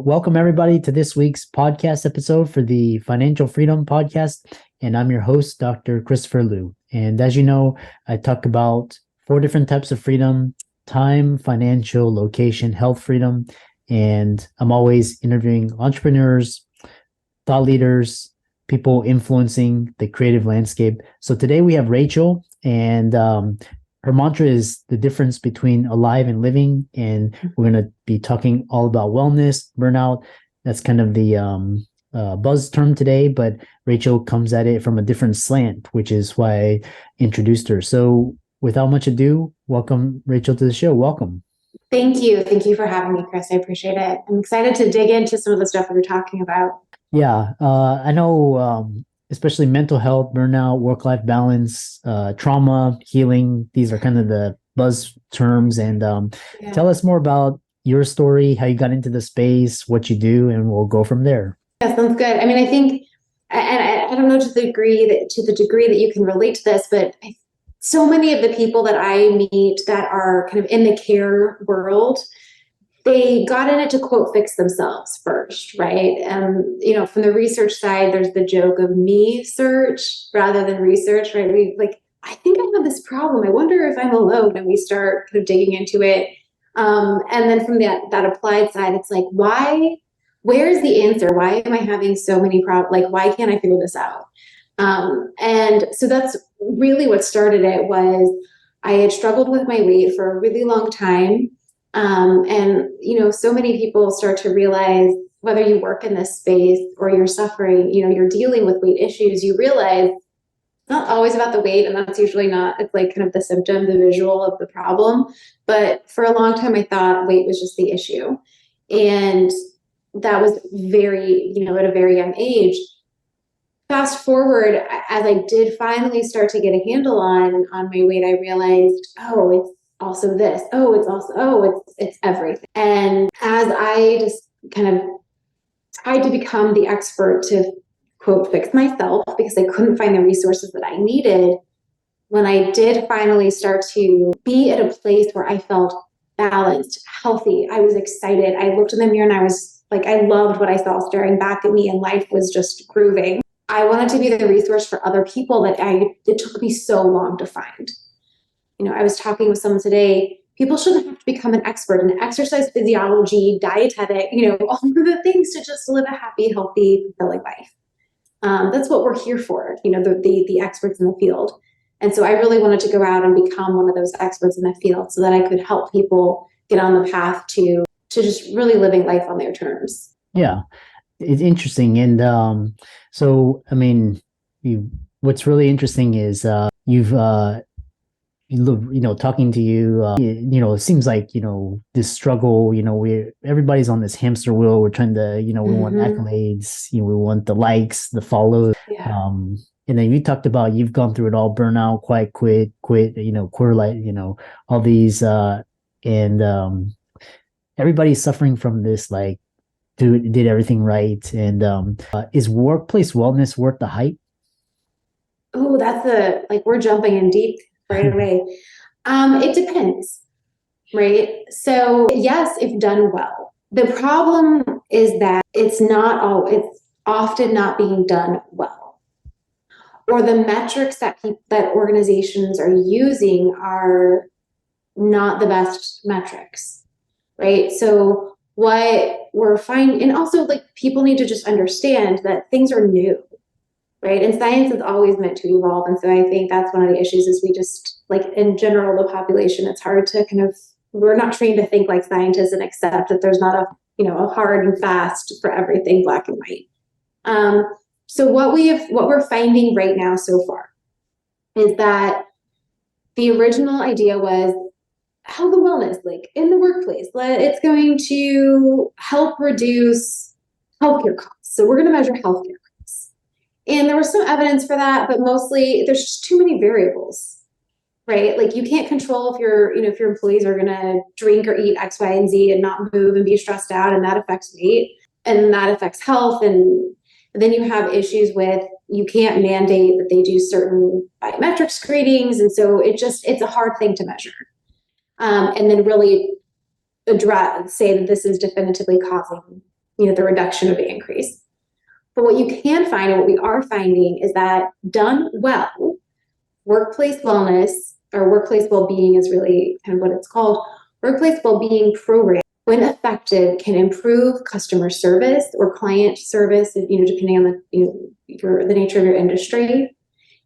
welcome everybody to this week's podcast episode for the Financial Freedom Podcast. And I'm your host, Dr. Christopher Liu. And as you know, I talk about 4 different types of freedom: time, financial, location, health freedom. And I'm always interviewing entrepreneurs, thought leaders, people influencing the creative landscape. So today we have Rachel, and her mantra is the difference between alive and living. And we're going to be talking all about wellness, burnout. That's kind of the buzz term today, but Rachel comes at it from a different slant, which is why I introduced her. So without much ado, welcome Rachel to the show. Welcome. Thank you. Thank you for having me, Chris. I appreciate it. I'm excited to dig into some of the stuff we were talking about. Yeah, I know, especially mental health, burnout, work-life balance, trauma, healing. These are kind of the buzz terms. And tell us more about your story, how you got into the space, what you do, and we'll go from there. Yeah, sounds good. I mean, I think, and I don't know to the degree that you can relate to this, but so many of the people that I meet that are kind of in the care world, they got in it to quote fix themselves first, right? From the research side, there's the joke of me search rather than research, right? I think I have this problem. I wonder if I'm alone, and we start kind of digging into it. And then from that applied side, it's like, why? Where's the answer? Why am I having so many problems? Like, why can't I figure this out? And so that's really what started it. Was I had struggled with my weight for a really long time. So many people start to realize, whether you work in this space or you're suffering, you're dealing with weight issues, you realize it's not always about the weight, and that's usually not, it's like kind of the symptom, the visual of the problem. But for a long time, I thought weight was just the issue. And that was very, at a very young age. Fast forward, as I did finally start to get a handle on my weight, I realized, it's also this. It's everything. And as I just kind of tried to become the expert to quote fix myself, because I couldn't find the resources that I needed, when I did finally start to be at a place where I felt balanced, healthy, I was excited. I looked in the mirror and I was like, I loved what I saw staring back at me, and life was just grooving. I wanted to be the resource for other people that it took me so long to find. I was talking with someone today. People shouldn't have to become an expert in exercise physiology, dietetic, all of the things to just live a happy, healthy, fulfilling life. That's what we're here for, the experts in the field. And so I really wanted to go out and become one of those experts in the field so that I could help people get on the path to just really living life on their terms. Yeah, it's interesting. And what's really interesting is you've talking to you, it seems like, this struggle, everybody's on this hamster wheel. We're trying to, we want accolades, we want the likes, the follows. Yeah. And then you talked about, you've gone through it all: burnout, quit, quarter life, all these, and everybody's suffering from this, like, did everything right. And is workplace wellness worth the hype? Oh, we're jumping in deep right away. It depends, right? So yes, if done well. The problem is that it's often not being done well, or the metrics that organizations are using are not the best metrics, right? So what we're finding, and also, like, people need to just understand that things are new. Right. And science is always meant to evolve. And so I think that's one of the issues is we just, like, in general, the population, it's hard to we're not trained to think like scientists and accept that there's not a hard and fast for everything, black and white. So what we're finding right now so far is that the original idea was health and wellness, like in the workplace, it's going to help reduce healthcare costs. So we're going to measure healthcare. And there was some evidence for that, but mostly there's just too many variables, right? Like, you can't control if your employees are going to drink or eat X, Y, and Z and not move and be stressed out, and that affects weight, and that affects health. And then you have issues with, you can't mandate that they do certain biometric screenings. And so it's a hard thing to measure. And then really say that this is definitively causing the reduction of the increase. But what you can find, and what we are finding, is that done well, workplace wellness, or workplace well-being is really kind of what it's called. Workplace well-being program, when effective, can improve customer service or client service, depending on the nature of your industry.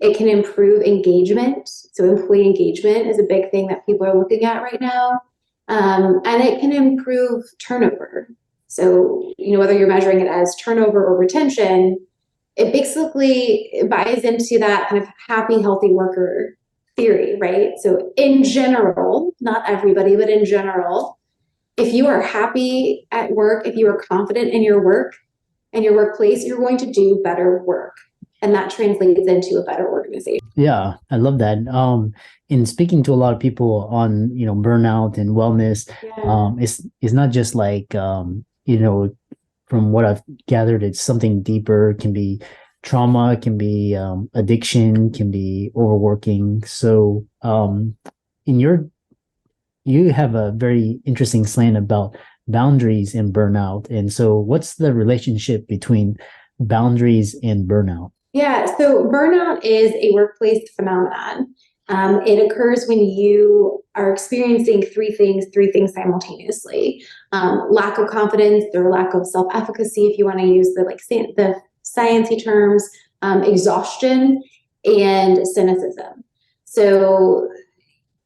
It can improve engagement. So employee engagement is a big thing that people are looking at right now. And it can improve turnover. So, whether you're measuring it as turnover or retention, it basically buys into that kind of happy, healthy worker theory, right? So in general, not everybody, but in general, if you are happy at work, if you are confident in your work and your workplace, you're going to do better work. And that translates into a better organization. Yeah, I love that. In speaking to a lot of people on, burnout and wellness, it's not just like, from what I've gathered, it's something deeper. It can be trauma, it can be addiction, can be overworking. So, you have a very interesting slant about boundaries and burnout. And so, what's the relationship between boundaries and burnout? Yeah, so burnout is a workplace phenomenon. It occurs when you are experiencing three things simultaneously: lack of confidence, or lack of self-efficacy, if you want to use the sciencey terms, exhaustion, and cynicism. So,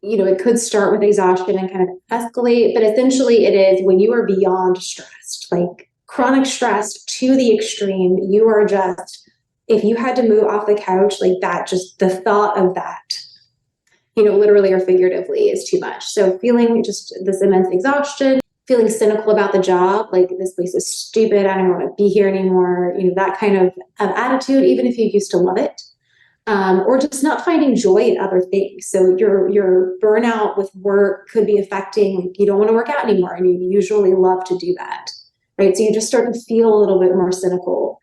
it could start with exhaustion and kind of escalate, but essentially it is when you are beyond stressed, like chronic stress to the extreme. You are just, if you had to move off the couch like that, just the thought of that, literally or figuratively, is too much. So feeling just this immense exhaustion, feeling cynical about the job, like this place is stupid, I don't want to be here anymore, that kind of attitude, even if you used to love it. Or just not finding joy in other things. So your burnout with work could be affecting, you don't want to work out anymore, and you usually love to do that, right? So you just start to feel a little bit more cynical.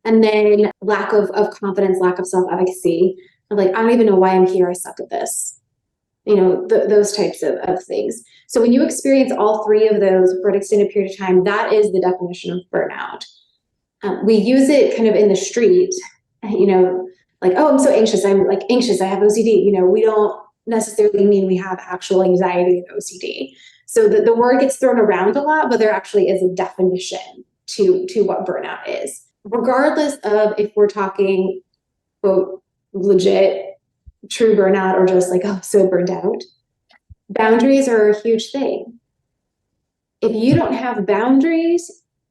And then lack of confidence, lack of self-efficacy. Like, I don't even know why I'm here. I suck at this. Those types of things. So when you experience all three of those for an extended period of time, that is the definition of burnout. We use it kind of in the street, like, oh, I'm so anxious. I'm like anxious. I have OCD. We don't necessarily mean we have actual anxiety and OCD. So the word gets thrown around a lot, but there actually is a definition to what burnout is. Regardless of if we're talking, quote, legit, true burnout, or just like, oh, so burned out, boundaries are a huge thing. If you don't have boundaries,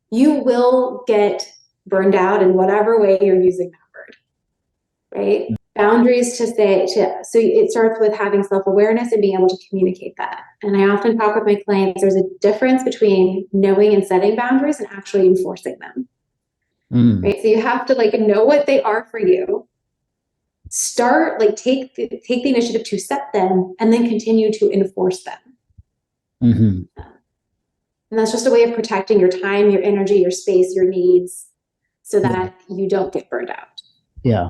you will get burned out in whatever way you're using that word, right? Boundaries so it starts with having self-awareness and being able to communicate that. And I often talk with my clients, there's a difference between knowing and setting boundaries and actually enforcing them. Right? So you have to know what they are for you. Start, take the initiative to set them, and then continue to enforce them. And that's just a way of protecting your time, your energy, your space, your needs, so that you don't get burned out. Yeah,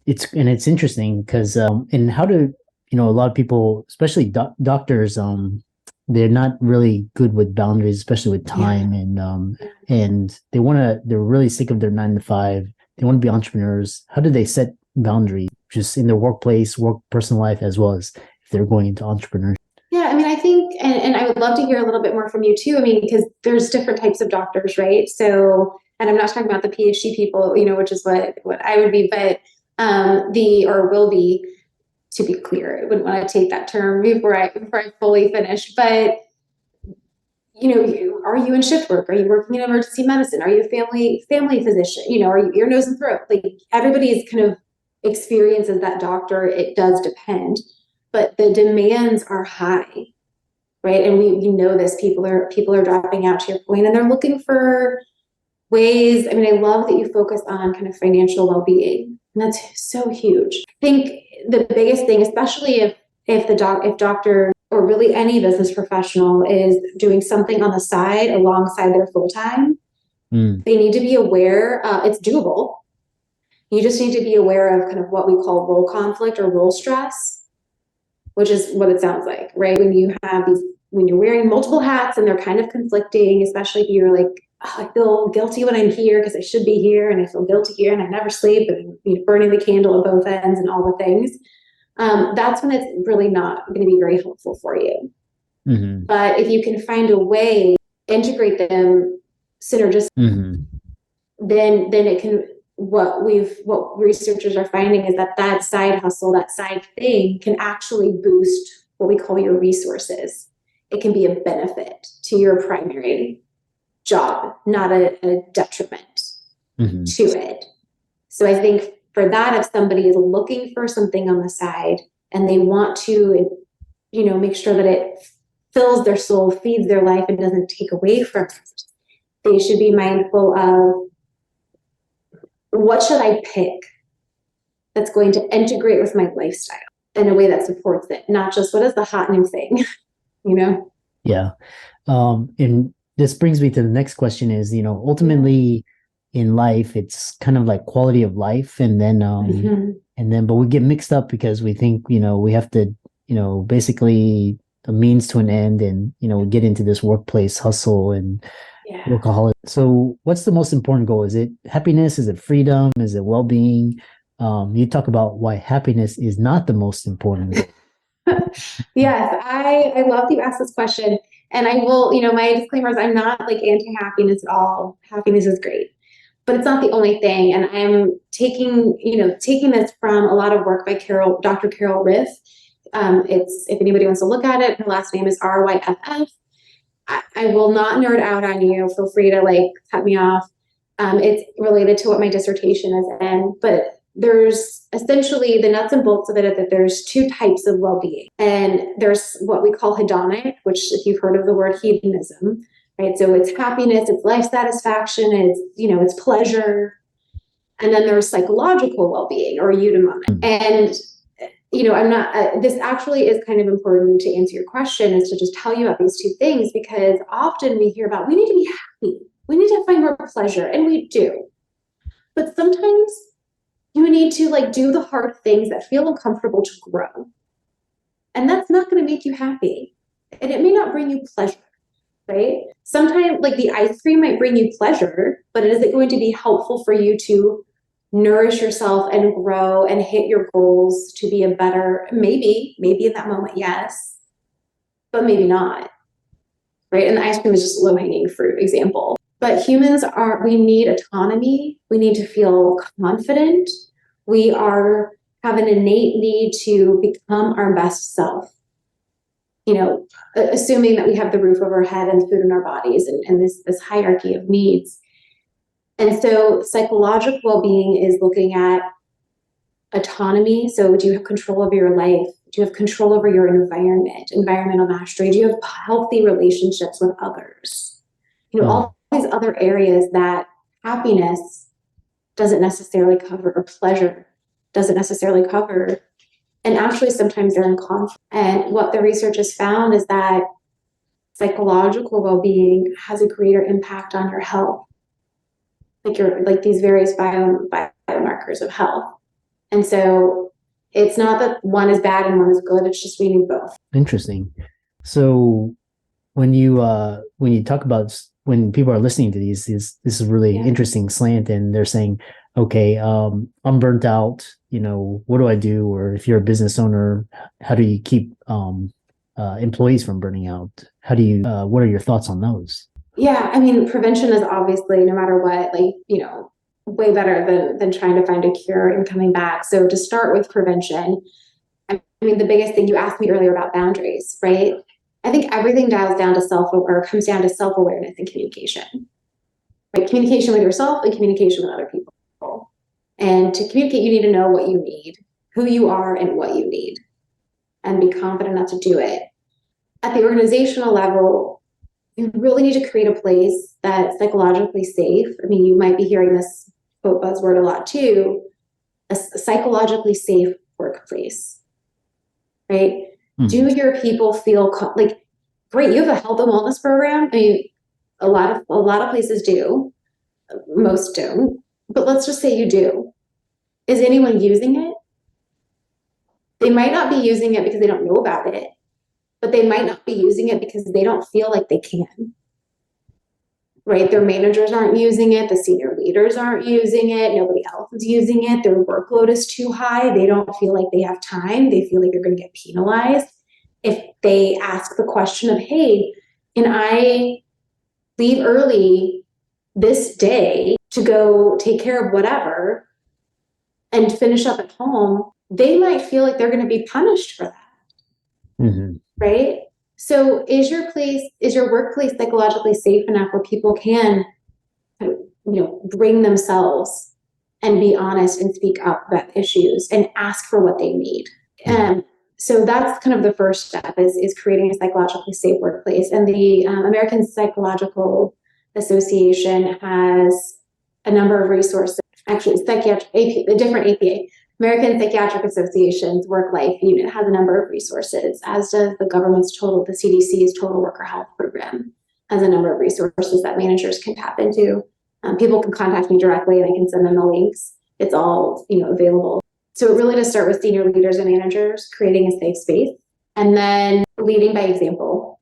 it's interesting because and how do a lot of people, especially doctors, they're not really good with boundaries, especially with time, and they're really sick of their 9 to 5. They want to be entrepreneurs. How do they set boundaries just in their workplace, personal life, as well as if they're going into entrepreneurship? Yeah, I think, and I would love to hear a little bit more from you too. Because there's different types of doctors, right? So, and I'm not talking about the PhD people, which is what I would be, but or will be, to be clear. I wouldn't want to take that term before I fully finish. But are you in shift work? Are you working in emergency medicine? Are you a family physician? Are you ear, nose, and throat? Everybody's kind of experience as that doctor, it does depend, but the demands are high, right? And we know this. People are dropping out, to your point, and they're looking for ways. I love that you focus on kind of financial well-being, and that's so huge. I think the biggest thing, especially if doctor or really any business professional is doing something on the side alongside their full-time, they need to be aware. It's doable. You just need to be aware of kind of what we call role conflict or role stress, which is what it sounds like, right? When you're wearing multiple hats and they're kind of conflicting, especially if you're I feel guilty when I'm here because I should be here, and I feel guilty here, and I never sleep, and burning the candle at both ends and all the things. That's when it's really not going to be very helpful for you. Mm-hmm. But if you can find a way to integrate them synergistically, Mm-hmm. then it can. What researchers are finding is that side hustle, that side thing, can actually boost what we call your resources. It can be a benefit to your primary job, not a detriment Mm-hmm. to it. So I think for that, if somebody is looking for something on the side and they want to, make sure that it fills their soul, feeds their life, and doesn't take away from it, they should be mindful of, what should I pick that's going to integrate with my lifestyle in a way that supports it, not just what is the hot new thing, Yeah. And this brings me to the next question is, ultimately in life, it's kind of like quality of life. And then, but we get mixed up because we think, we have to, basically a means to an end, and, we get into this workplace hustle and workaholic. So what's the most important goal? Is it happiness? Is it freedom? Is it well-being? You talk about why happiness is not the most important goal. Yes, I love that you asked this question. And I will, my disclaimer is I'm not like anti-happiness at all. Happiness is great, but it's not the only thing. And I'm taking this from a lot of work by Dr. Carol Riff. It's, if anybody wants to look at it, her last name is Ryff. I will not nerd out on you. Feel free to cut me off. It's related to what my dissertation is in, but there's essentially the nuts and bolts of it, that there's two types of well-being. And there's what we call hedonic, which, if you've heard of the word hedonism, right? So it's happiness, it's life satisfaction, it's pleasure. And then there's psychological well-being, or eudaimonic. And I'm not, this actually is kind of important to answer your question, is to just tell you about these two things, because often we hear about, we need to be happy, we need to find more pleasure, and we do. But sometimes you need to do the hard things that feel uncomfortable to grow. And that's not going to make you happy. And it may not bring you pleasure, right? Sometimes the ice cream might bring you pleasure, but is it going to be helpful for you to nourish yourself and grow and hit your goals to be a better, maybe in that moment, yes, but maybe not, right? And the ice cream is just low-hanging fruit example. But we need autonomy. We need to feel confident. We have an innate need to become our best self, assuming that we have the roof over our head and food in our bodies, and this hierarchy of needs. And so psychological well-being is looking at autonomy. So do you have control over your life? Do you have control over your environment, environmental mastery? Do you have healthy relationships with others? All these other areas that happiness doesn't necessarily cover, or pleasure doesn't necessarily cover. And actually, sometimes they're in conflict. And what the research has found is that psychological well-being has a greater impact on your health, these various biomarkers of health. And so it's not that one is bad and one is good. It's just we need both. Interesting. So when you talk about, when people are listening to this is a really interesting slant, and they're saying, okay, I'm burnt out, what do I do? Or if you're a business owner, how do you keep employees from burning out? What are your thoughts on those? Yeah, I mean, prevention is obviously, no matter what, way better than trying to find a cure and coming back. So to start with prevention, I mean, the biggest thing, you asked me earlier about boundaries, right? I think everything comes down to self-awareness and communication. Right? Communication with yourself and communication with other people. And to communicate, you need to know what you need, who you are, and what you need, and be confident enough to do it. At the organizational level, you really need to create a place that's psychologically safe. I mean, you might be hearing this quote buzzword a lot too, a psychologically safe workplace, right? Mm-hmm. Do your people feel great? You have a health and wellness program. I mean, a lot of places do, most don't. But let's just say you do. Is anyone using it? They might not be using it because they don't know about it, but they might not be using it because they don't feel like they can. right? Their managers aren't using it, the senior leaders aren't using it, nobody else is using it, their workload is too high, they don't feel like they have time, they feel like they're going to get penalized. If they ask the question of, hey, can I leave early this day to go take care of whatever and finish up at home, they might feel like they're going to be punished for that. Mm-hmm. Right? So is your workplace psychologically safe enough where people can, bring themselves and be honest and speak up about issues and ask for what they need? Mm-hmm. So that's kind of the first step is creating a psychologically safe workplace. And the American Psychological Association has a number of resources. Actually, a different APA, American Psychiatric Association's Work Life Unit has a number of resources, as does the the CDC's Total Worker Health Program has a number of resources that managers can tap into. People can contact me directly and I can send them the links. It's all, available. So it really does start with senior leaders and managers creating a safe space, and then leading by example,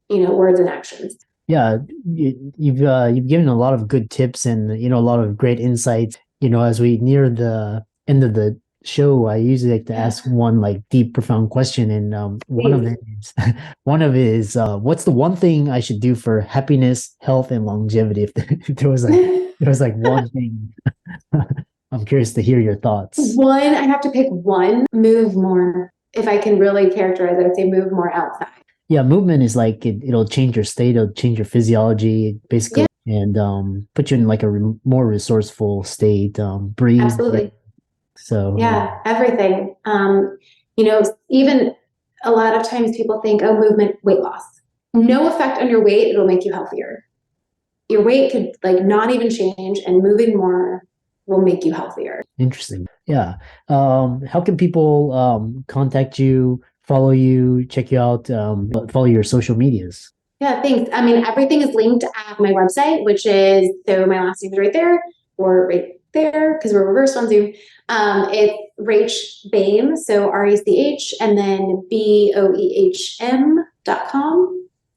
words and actions. Yeah, you've given a lot of good tips and a lot of great insights. As we near the end of the show, I usually like to ask one like deep, profound question, and one of it is what's the one thing I should do for happiness, health, and longevity? If there was like one thing, I'm curious to hear your thoughts. One, I have to pick one. Move more. If I can really characterize it, I'd say move more outside. Yeah, movement is like it'll change your state, it'll change your physiology, basically, and put you in like a more resourceful state. Breathe. Absolutely. So yeah, everything. Even a lot of times people think, oh, movement, weight loss. No effect on your weight, it'll make you healthier. Your weight could like not even change, and moving more will make you healthier. Interesting. Yeah. How can people contact you, follow you, check you out, follow your social medias? Yeah, thanks. I mean, everything is linked at my website, which is, so my last name is right there, or right there, because we're reversed on Zoom. It's Rach Boehm, so RECH, and then BOEHM.com.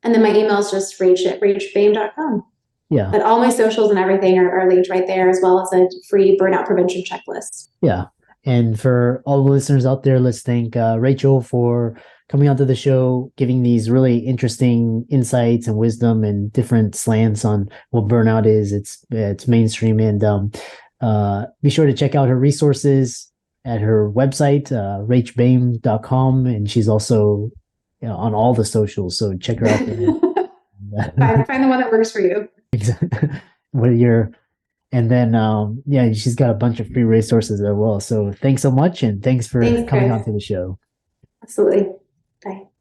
And then my email is just rach@rachboehm.com. Yeah. But all my socials and everything are linked right there, as well as a free burnout prevention checklist. Yeah. And for all the listeners out there, let's thank Rachel for coming onto the show, giving these really interesting insights and wisdom and different slants on what burnout is. It's mainstream, and be sure to check out her resources at her website, rachboehm.com, and she's also on all the socials. So check her out there. Find the one that works for you. What your And then, yeah, she's got a bunch of free resources as well. So thanks so much. And thanks for coming on to the show. Absolutely. Bye.